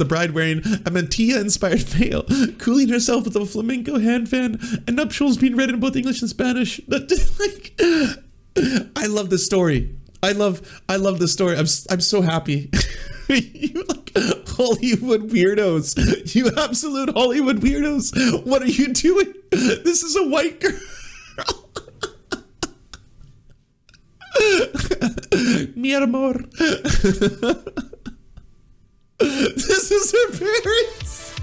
The bride wearing a mantilla-inspired veil, cooling herself with a flamenco hand fan, and nuptials being read in both English and Spanish. I love this story. I love this story. I'm so happy. You Hollywood weirdos. You absolute Hollywood weirdos. What are you doing? This is a white girl. Mi amor. This is her parents.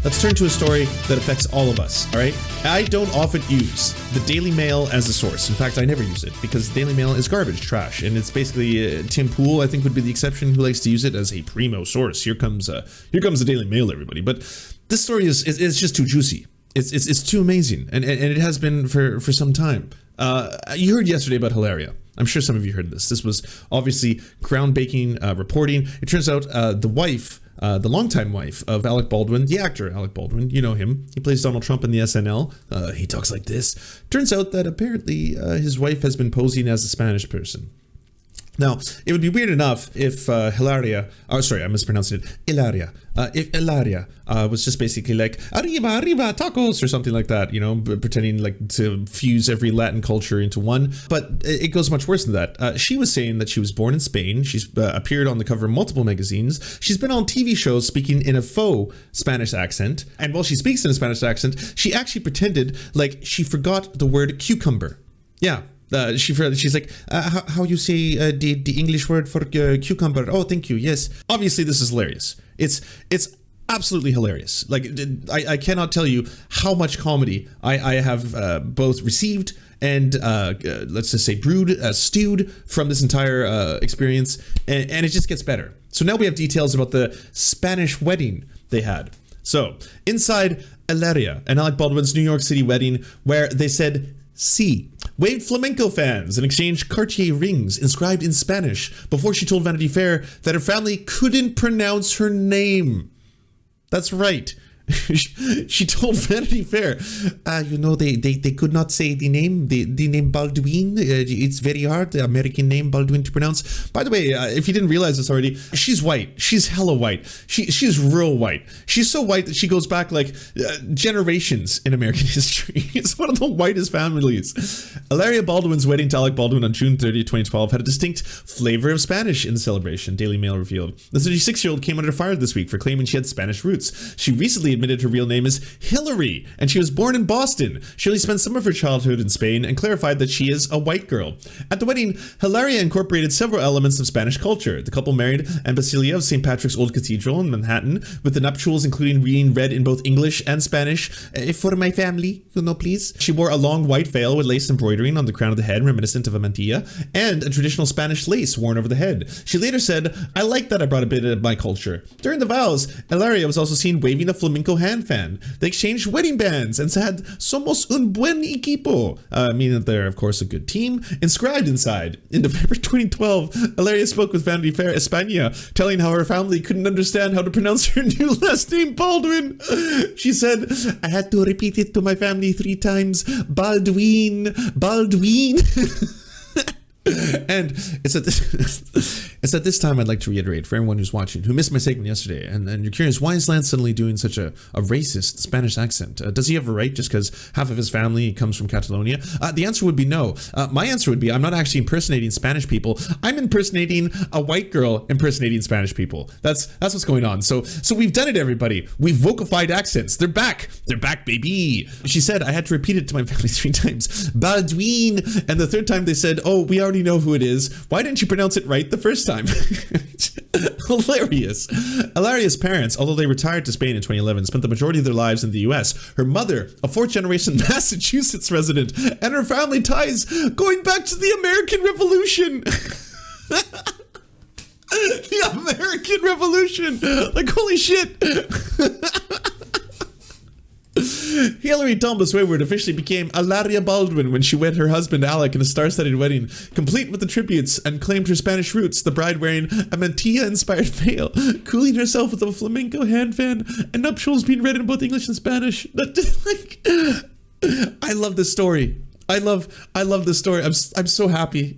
Let's turn to a story that affects all of us, all right? I don't often use the Daily Mail as a source. In fact, I never use it because the Daily Mail is garbage, trash, and it's basically Tim Pool, I think, would be the exception, who likes to use it as a primo source. Here comes the Daily Mail, everybody. But this story is just too juicy. It's too amazing, and it has been for some time. You heard yesterday about Hilaria. I'm sure some of you heard this. This was obviously groundbreaking reporting. It turns out the wife, the longtime wife of Alec Baldwin, the actor Alec Baldwin, you know him. He plays Donald Trump in the SNL. He talks like this. Turns out that apparently his wife has been posing as a Spanish person. Now, it would be weird enough if Hilaria, oh sorry, I mispronounced it, Hilaria. If Hilaria was just basically like, arriba, arriba, tacos, or something like that, you know, pretending like to fuse every Latin culture into one. But it goes much worse than that. She was saying that she was born in Spain. She's appeared on the cover of multiple magazines. She's been on TV shows speaking in a faux Spanish accent. And while she speaks in a Spanish accent, she actually pretended like she forgot the word cucumber. Yeah. She's like, how you say the English word for cucumber? Oh, thank you. Yes. Obviously, this is hilarious. It's absolutely hilarious. Like, I cannot tell you how much comedy I have both received and let's just say stewed from this entire experience, and it just gets better. So now we have details about the Spanish wedding they had. So inside Hilaria and Alec Baldwin's New York City wedding, where they said "sí," waved flamenco fans and exchanged Cartier rings inscribed in Spanish before she told Vanity Fair that her family couldn't pronounce her name. That's right. She told Vanity Fair, they could not say the name Baldwin. It's very hard, the American name Baldwin, to pronounce. By the way, if you didn't realize this already, she's white. She's hella white. She's real white. She's so white that she goes back like generations in American history. It's one of the whitest families. Hilaria Baldwin's wedding to Alec Baldwin on June 30, 2012 had a distinct flavor of Spanish in the celebration, Daily Mail revealed. The 36-year-old came under fire this week for claiming she had Spanish roots. She recently admitted her real name is Hillary, and she was born in Boston. She only spent some of her childhood in Spain and clarified that she is a white girl. At the wedding, Hilaria incorporated several elements of Spanish culture. The couple married in Basilia of St. Patrick's Old Cathedral in Manhattan, with the nuptials including being read in both English and Spanish. For my family, please. She wore a long white veil with lace embroidering on the crown of the head, reminiscent of a mantilla, and a traditional Spanish lace worn over the head. She later said, "I like that I brought a bit of my culture." During the vows, Hilaria was also seen waving a flamenco hand fan. They exchanged wedding bands and said, "Somos un buen equipo," meaning that they're, of course, a good team, inscribed inside. In November 2012, Hilaria spoke with Vanity Fair España, telling how her family couldn't understand how to pronounce her new last name, Baldwin. She said, "I had to repeat it to my family 3 times. Baldwin, Baldwin." And it's at this time I'd like to reiterate for everyone who's watching, who missed my segment yesterday, and you're curious, why is Lance suddenly doing such a racist Spanish accent? Does he have a right just because half of his family comes from Catalonia? The answer would be no. My answer would be, I'm not actually impersonating Spanish people. I'm impersonating a white girl impersonating Spanish people. That's what's going on. So we've done it, everybody. We've vocalified accents. They're back. They're back, baby. She said, "I had to repeat it to my family 3 times. Baldwin." And the 3rd time they said, "Oh, we already know who it is. Why didn't you pronounce it right the first time?" Hilarious. Hilaria's parents, although they retired to Spain in 2011, spent the majority of their lives in the US. Her mother, a 4th-generation Massachusetts resident, and her family ties going back to the American Revolution. The American Revolution. Like, holy shit. Hillary Thomas Wayward officially became Hilaria Baldwin when she wed her husband Alec in a star-studded wedding, complete with the tributes, and claimed her Spanish roots, the bride wearing a mantilla-inspired veil, cooling herself with a flamenco hand fan, and nuptials being read in both English and Spanish. I love this story. I love this story. I'm so happy.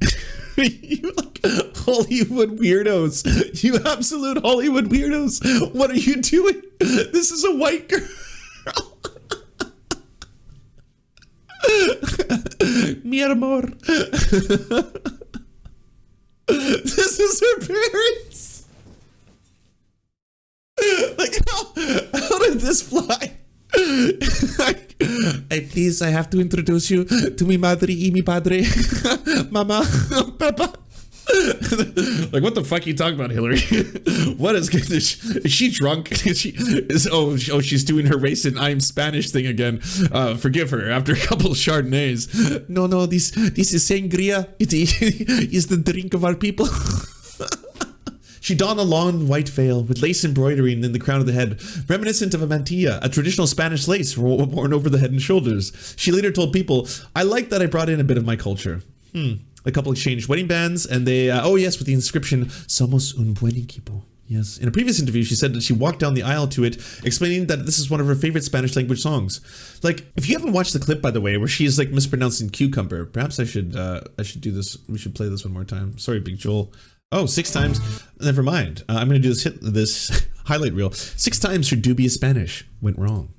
You like Hollywood weirdos. You absolute Hollywood weirdos. What are you doing? This is a white girl. Mi amor. This is her parents. Like, how did this fly? Hey, please, I have to introduce you to mi madre y mi padre. Mama, Papa. Like, what the fuck are you talking about, Hillary? What is she drunk? She's doing her race and I'm Spanish thing again. Forgive her after a couple of Chardonnays. No, this is sangria. It is the drink of our people. She donned a long white veil with lace embroidering in the crown of the head, reminiscent of a mantilla, a traditional Spanish lace worn over the head and shoulders. She later told people, "I like that I brought in a bit of my culture." A couple exchanged wedding bands, and they, oh yes, with the inscription, "Somos un buen equipo." Yes. In a previous interview, she said that she walked down the aisle to it, explaining that this is one of her favorite Spanish language songs. Like, if you haven't watched the clip, by the way, where she is like mispronouncing cucumber, perhaps I should do this. We should play this one more time. Sorry, Big Joel. Oh, 6 times. Never mind. I'm going to do this highlight reel. 6 times her dubious Spanish went wrong.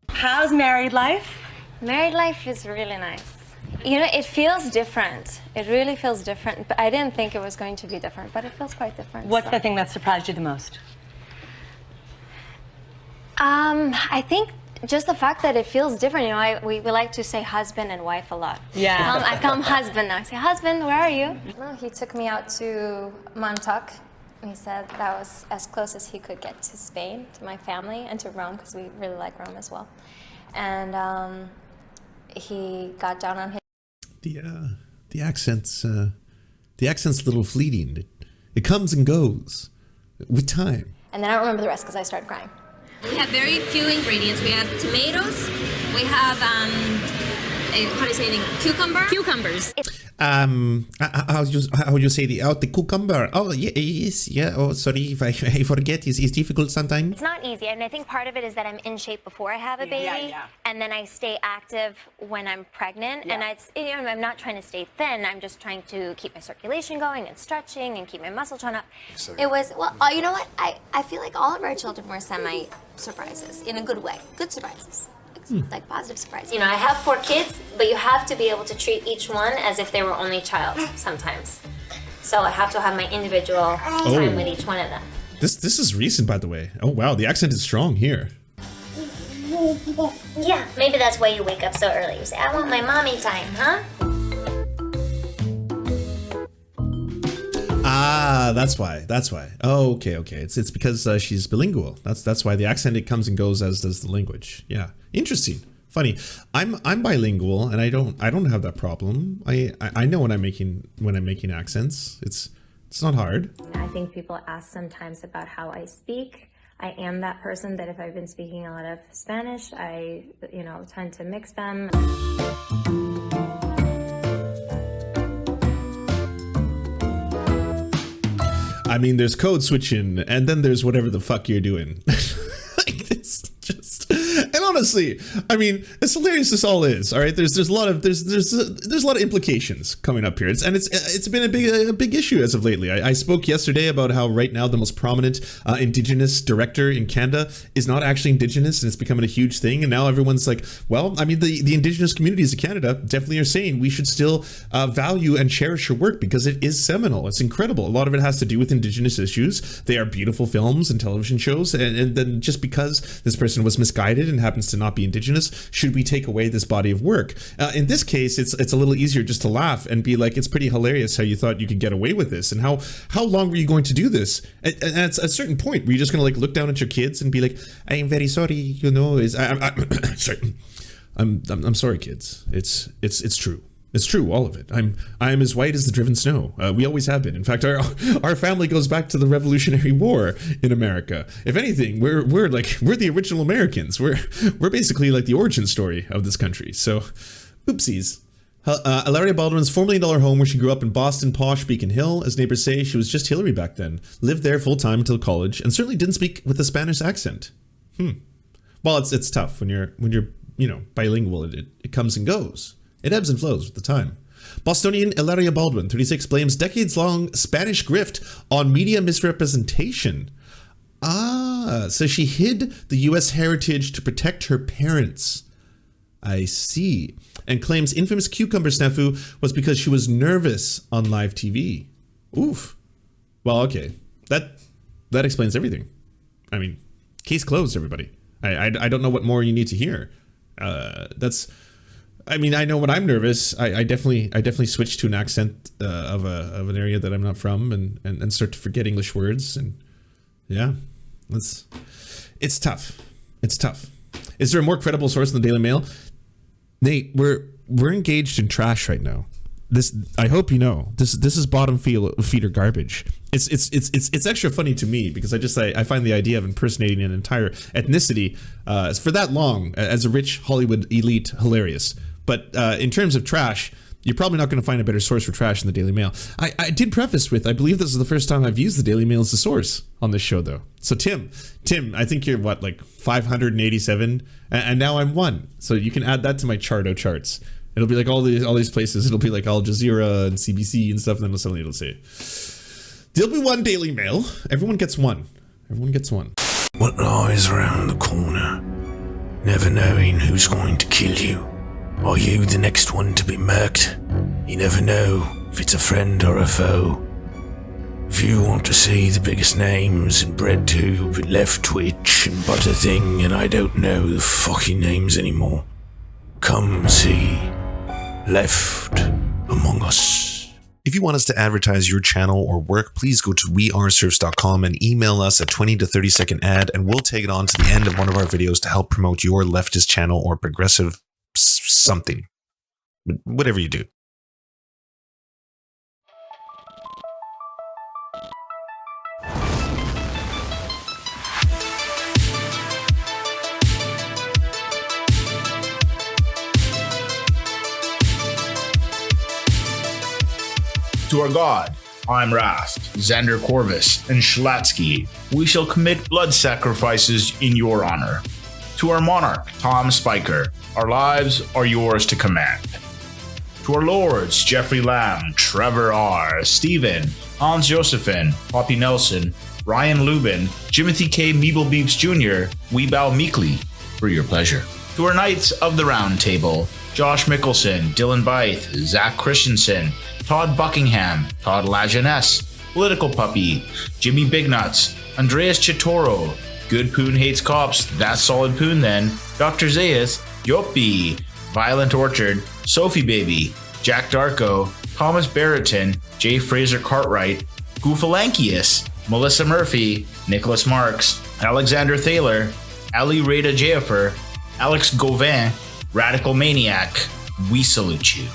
How's married life? Married life is really nice. You know, it feels different. It really feels different. But I didn't think it was going to be different, but it feels quite different. What's the thing that surprised you the most? I think just the fact that it feels different. You know, we like to say husband and wife a lot. Yeah. I call him husband now. I say, husband, where are you? No, he took me out to Montauk. He said that was as close as he could get to Spain, to my family, and to Rome, because we really like Rome as well. And he got down on his... The accent's a little fleeting. It comes and goes with time. And then I don't remember the rest because I started crying. We have very few ingredients. We have tomatoes. We have how do you say it? Cucumbers. How you say the cucumber? Oh yes, yeah. Oh, sorry if I forget. It's difficult sometimes. It's not easy, and I think part of it is that I'm in shape before I have a baby, and then I stay active when I'm pregnant. And I'm not trying to stay thin. I'm just trying to keep my circulation going and stretching and keep my muscle tone up. It was you know what? I feel like all of our children were semi surprises in a good way. Good surprises. Like positive surprises. You know, I have 4 kids, but you have to be able to treat each one as if they were only child sometimes. So I have to have my individual time with each one of them. This is recent, by the way. Oh wow, the accent is strong here. Yeah, maybe that's why you wake up so early. You say, I want my mommy time, huh? Ah, that's why. Oh, okay. It's because she's bilingual. That's why the accent, it comes and goes as does the language. Yeah, interesting. Funny. I'm bilingual and I don't have that problem. I know when I'm making accents. It's not hard. I think people ask sometimes about how I speak. I am that person that if I've been speaking a lot of Spanish, I tend to mix them. I mean, there's code switching, and then there's whatever the fuck you're doing. Like this, just, and honestly, I mean, as hilarious as all is, all right. There's a lot of implications coming up here. It's been a big issue as of lately. I spoke yesterday about how right now the most prominent Indigenous director in Canada is not actually Indigenous, and it's becoming a huge thing. And now everyone's like, well, I mean, the Indigenous communities of Canada definitely are saying we should still value and cherish her work because it is seminal. It's incredible. A lot of it has to do with Indigenous issues. They are beautiful films and television shows, and then just because this person was misguided and happens to not be Indigenous, should we take away this body of work? In this case, it's a little easier just to laugh and be like, it's pretty hilarious how you thought you could get away with this, and how long were you going to do this? And at a certain point, were you just going to like look down at your kids and be like, I am very sorry, sorry. I'm sorry, kids. It's true. It's true, all of it. I'm as white as the driven snow. We always have been. In fact, our family goes back to the Revolutionary War in America. If anything, we're the original Americans. We're basically like the origin story of this country. So, oopsies. Hilaria Baldwin's $4 million home where she grew up in Boston, posh Beacon Hill. As neighbors say, she was just Hillary back then. Lived there full time until college, and certainly didn't speak with a Spanish accent. Well, it's tough when you're bilingual. It comes and goes. It ebbs and flows with the time. Bostonian Hilaria Baldwin, 36, blames decades-long Spanish grift on media misrepresentation. So she hid the U.S. heritage to protect her parents. I see. And claims infamous cucumber snafu was because she was nervous on live TV. Oof. Well, okay. That explains everything. I mean, case closed, everybody. I don't know what more you need to hear. I mean, I know when I'm nervous, I definitely switch to an accent of an area that I'm not from and start to forget English words. And yeah, it's tough. It's tough. Is there a more credible source than the Daily Mail? Nate, we're engaged in trash right now. This, I hope you know, this is bottom feeder garbage. It's extra funny to me because I find the idea of impersonating an entire ethnicity for that long as a rich Hollywood elite hilarious. But in terms of trash, you're probably not going to find a better source for trash than the Daily Mail. I did preface with, I believe this is the first time I've used the Daily Mail as a source on this show, though. So Tim, I think you're what, like 587, and now I'm 1. So you can add that to my charto charts. It'll be like all these places. It'll be like Al Jazeera and CBC and stuff. And then suddenly it'll say, there'll be 1 Daily Mail. Everyone gets 1. Everyone gets 1. What lies around the corner? Never knowing who's going to kill you. Are you the next one to be murked? You never know if it's a friend or a foe. If you want to see the biggest names in BreadTube and Left Twitch and Butterthing and I don't know the fucking names anymore, come see Left Among Us. If you want us to advertise your channel or work, please go to weareserfs.com and email us a 20 to 30 second ad, and we'll take it on to the end of one of our videos to help promote your leftist channel or progressive something. Whatever you do. To our God, I'm Rast, Xander Corvus, and Schlatsky, we shall commit blood sacrifices in your honor. To our monarch, Tom Spiker, our lives are yours to command. To our lords, Jeffrey Lamb, Trevor R., Stephen, Hans Josephine, Poppy Nelson, Ryan Lubin, Jimothy K. Meeblebeeps Jr., we bow meekly for your pleasure. To our knights of the round table, Josh Mickelson, Dylan Bythe, Zach Christensen, Todd Buckingham, Todd Lajeunesse, Political Puppy, Jimmy Bignuts, Andreas Chitoro, Good Poon Hates Cops, That's Solid Poon Then, Dr. Zayas, Yoppie, Violent Orchard, Sophie Baby, Jack Darko, Thomas Barretton, J. Fraser Cartwright, Goofalankius, Melissa Murphy, Nicholas Marks, Alexander Thaler, Ali Rada Jaffer, Alex Gauvin, Radical Maniac, we salute you.